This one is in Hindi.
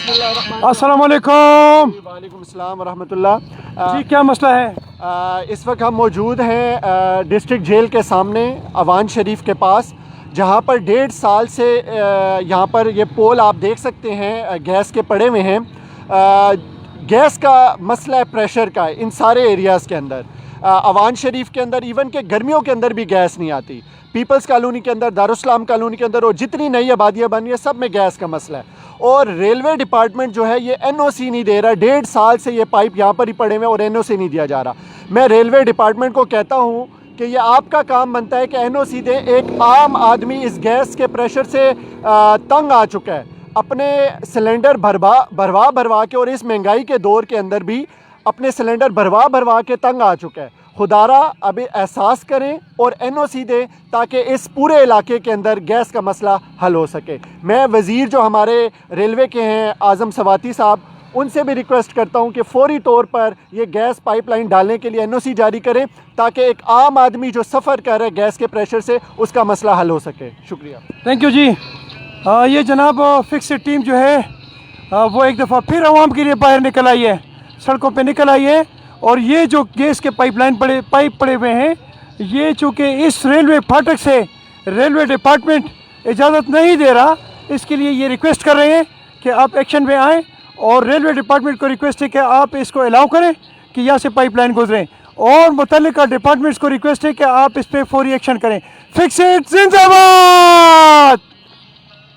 अस्सलाम वालेकुम। वालेकुम अस्सलाम वरहमतुल्लाह। जी क्या मसला है? इस वक्त हम मौजूद हैं डिस्ट्रिक्ट जेल के सामने अवान शरीफ के पास, जहाँ पर 1.5 साल से यहाँ पर ये पोल आप देख सकते हैं गैस के पड़े हुए हैं। गैस का मसला है, प्रेशर का इन सारे एरियाज़ के अंदर। अवान शरीफ के अंदर इवन के गर्मियों के अंदर भी गैस नहीं आती। पीपल्स कॉलोनी के अंदर, दारुस्सलाम कॉलोनी के अंदर और जितनी नई आबादियाँ बन रही है सब में गैस का मसला है। और रेलवे डिपार्टमेंट जो है ये NOC नहीं दे रहा। 1.5 साल से ये पाइप यहाँ पर ही पड़े हुए और NOC नहीं दिया जा रहा। मैं रेलवे डिपार्टमेंट को कहता हूँ कि ये आपका काम बनता है कि NOC दे। एक आम आदमी इस गैस के प्रेशर से तंग आ चुका है, अपने सिलेंडर भरवा के, और इस महंगाई के दौर के अंदर भी अपने सिलेंडर भरवा के तंग आ चुका है। खुदारा अभी एहसास करें और NOC दें ताकि इस पूरे इलाके के अंदर गैस का मसला हल हो सके। मैं वज़ीर जो हमारे रेलवे के हैं आज़म सवाती साहब, उनसे भी रिक्वेस्ट करता हूं कि फौरी तौर पर ये गैस पाइपलाइन डालने के लिए NOC जारी करें ताकि एक आम आदमी जो सफ़र कर रहा है गैस के प्रेशर से, उसका मसला हल हो सके। शुक्रिया। थैंक यू जी। ये जनाब फिक्स टीम जो है वो एक दफ़ा फिर आवाम के लिए बाहर निकल आई है, सड़कों पे निकल आई है। और ये जो गैस के पाइप पड़े हुए हैं, ये चूँकि इस रेलवे फाटक से रेलवे डिपार्टमेंट इजाज़त नहीं दे रहा, इसके लिए ये रिक्वेस्ट कर रहे हैं कि आप एक्शन में आएँ। और रेलवे डिपार्टमेंट को रिक्वेस्ट है कि आप इसको अलाउ करें कि यहाँ से पाइपलाइन गुजरें, और मुतल्लिका डिपार्टमेंट्स को रिक्वेस्ट है कि आप इस पर फौरी एक्शन करें। फिक्स इट जिंदाबाद।